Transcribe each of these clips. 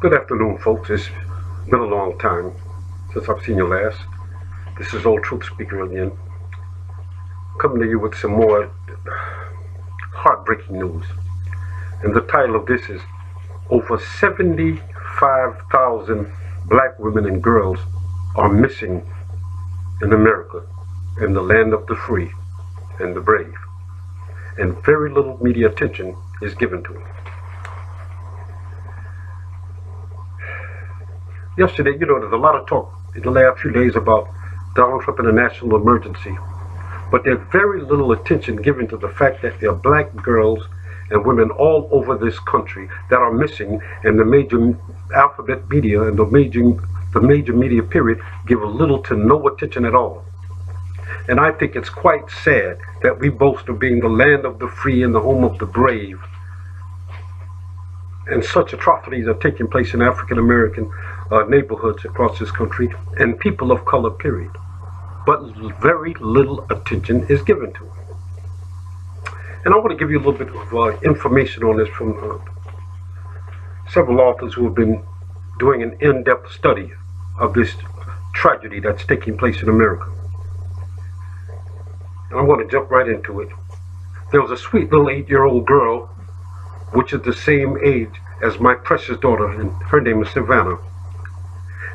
Good afternoon, folks. It's been a long time since I've seen you last. This is Old Truth Speaker again, coming to you with some more heartbreaking news. And the title of this is Over 75,000 black women and girls are missing in America, in the land of the free and the brave. And very little media attention is given to it. Yesterday, there's a lot of talk in the last few days about Donald Trump and a national emergency, but there's very little attention given to the fact that there are black girls and women all over this country that are missing, and the major alphabet media and the major media period give little to no attention at all. And I think it's quite sad that we boast of being the land of the free and the home of the brave, and such atrocities are taking place in African American neighborhoods across this country and people of color, period. But very little attention is given to it. And I want to give you a little bit of information on this from several authors who have been doing an in-depth study of this tragedy that's taking place in America. And I want to jump right into it. There was a sweet little 8-year-old girl, which is the same age as my precious daughter, and her name is Savannah,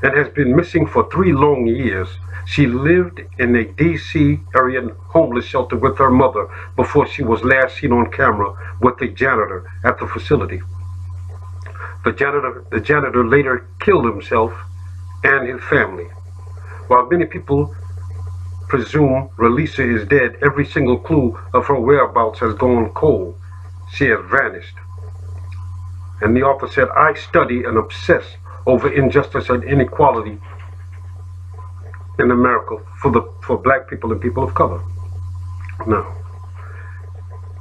and has been missing for 3 long years. She lived in a D.C. area homeless shelter with her mother before she was last seen on camera with a janitor at the facility. The janitor later killed himself and his family. While many people presume Relisa is dead, every single clue of her whereabouts has gone cold. She has vanished. And the author said, I study and obsess over injustice and inequality in America for black people and people of color. Now,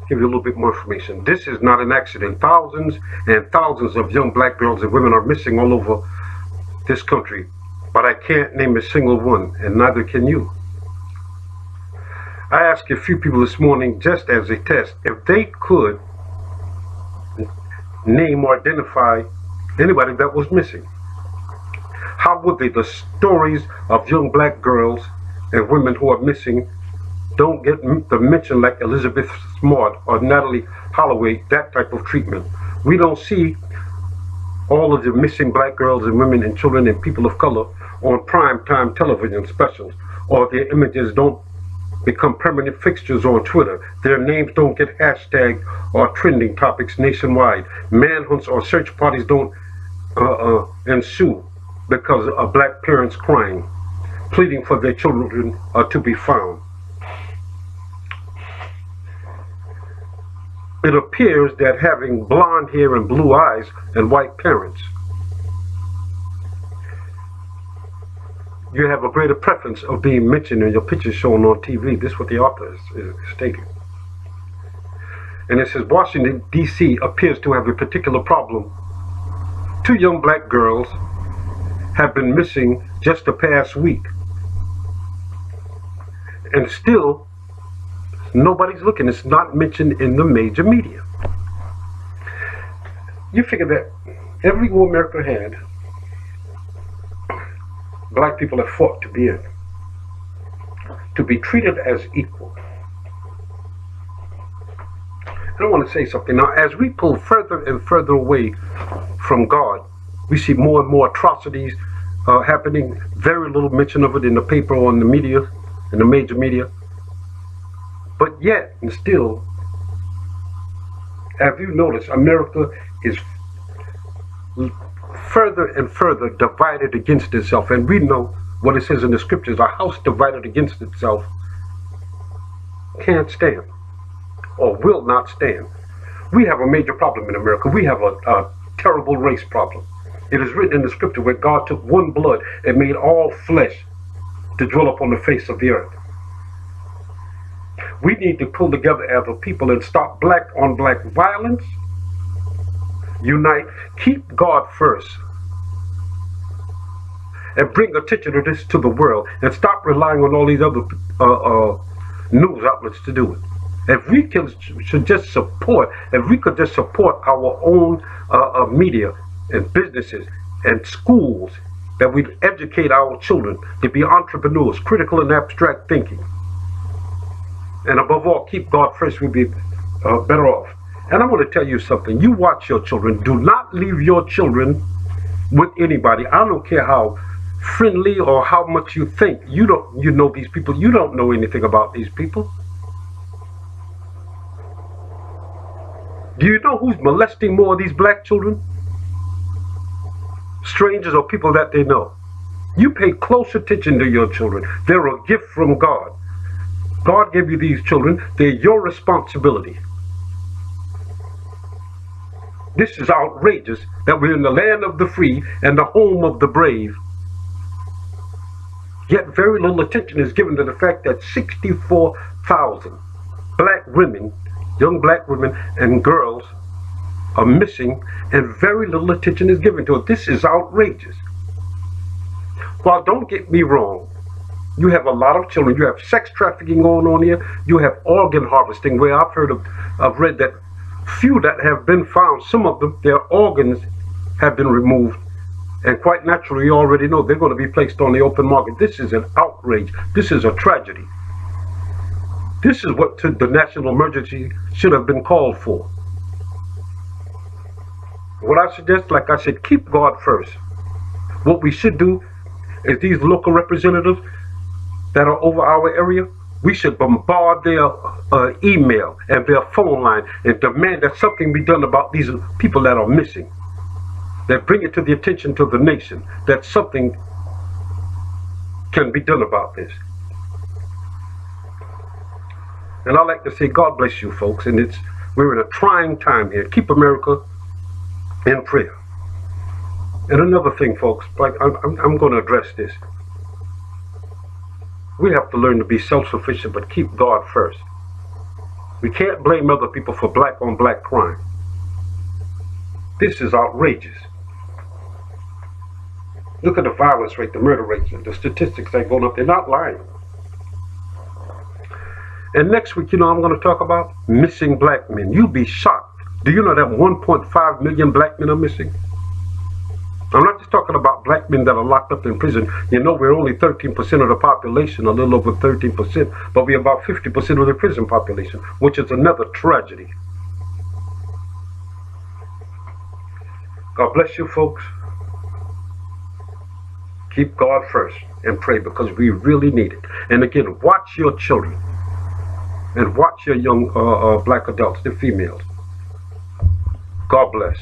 give you a little bit more information. This is not an accident. Thousands and thousands of young black girls and women are missing all over this country, but I can't name a single one, and neither can you. I asked a few people this morning, just as a test, if they could name or identify anybody that was missing. How would they? The stories of young black girls and women who are missing don't get the mention like Elizabeth Smart or Natalie Holloway, that type of treatment. We don't see all of the missing black girls and women and children and people of color on prime time television specials, or their images don't become permanent fixtures on Twitter. Their names don't get hashtagged or trending topics nationwide. Manhunts or search parties don't ensue because of black parents crying, pleading for their children to be found. It appears that having blonde hair and blue eyes and white parents, you have a greater preference of being mentioned in your picture shown on TV. This is what the author is stating. And it says, Washington, D.C. appears to have a particular problem. 2 young black girls have been missing just the past week. And still, nobody's looking. It's not mentioned in the major media. You figure that every war America had, black people have fought to be in, to be treated as equal. I want to say something. Now, as we pull further and further away from God, we see more and more atrocities happening. Very little mention of it in the paper or in the media, in the major media. But yet, and still, have you noticed, America is further and further divided against itself. And we know what it says in the scriptures: a house divided against itself can't stand, or will not stand. We have a major problem in America. We have a terrible race problem. It is written in the scripture where God took one blood and made all flesh to dwell upon the face of the earth. We need to pull together as a people and stop black on black violence. Unite, keep God first, and bring attention to this to the world, and stop relying on all these other news outlets to do it. If we could just support our own media, and businesses and schools, that we educate our children to be entrepreneurs, critical and abstract thinking. And above all, keep God first, we'll be better off. And I want to tell you something. You watch your children. Do not leave your children with anybody. I don't care how friendly or how much you think. You know these people. You don't know anything about these people. Do you know who's molesting more of these black children? Strangers or people that they know. You pay close attention to your children. They're a gift from God. God gave you these children. They're your responsibility. This is outrageous that we're in the land of the free and the home of the brave. Yet very little attention is given to the fact that 64,000 black women, young black women and girls are missing, and very little attention is given to it. This is outrageous. Well, don't get me wrong. You have a lot of children. You have sex trafficking going on here. You have organ harvesting, where I've read that few that have been found, some of them, their organs have been removed. And quite naturally, you already know they're going to be placed on the open market. This is an outrage. This is a tragedy. This is what the national emergency should have been called for. What I suggest, like I said, keep God first. What we should do is these local representatives that are over our area, we should bombard their email and their phone line and demand that something be done about these people that are missing. That bring it to the attention to the nation that something can be done about this. And I like to say, God bless you folks, and we're in a trying time here. Keep America in prayer. And another thing, folks, like I'm going to address this. We have to learn to be self-sufficient, but keep God first. We can't blame other people for black on black crime. This is outrageous. Look at the violence rate, the murder rates, the statistics that are going up. They're not lying. And next week, I'm going to talk about missing black men. You'll be shocked. Do you know that 1.5 million black men are missing? I'm not just talking about black men that are locked up in prison. We're only 13% of the population, a little over 13%, but we're about 50% of the prison population, which is another tragedy. God bless you, folks. Keep God first and pray, because we really need it. And again, watch your children and watch your young black adults, the females. God bless.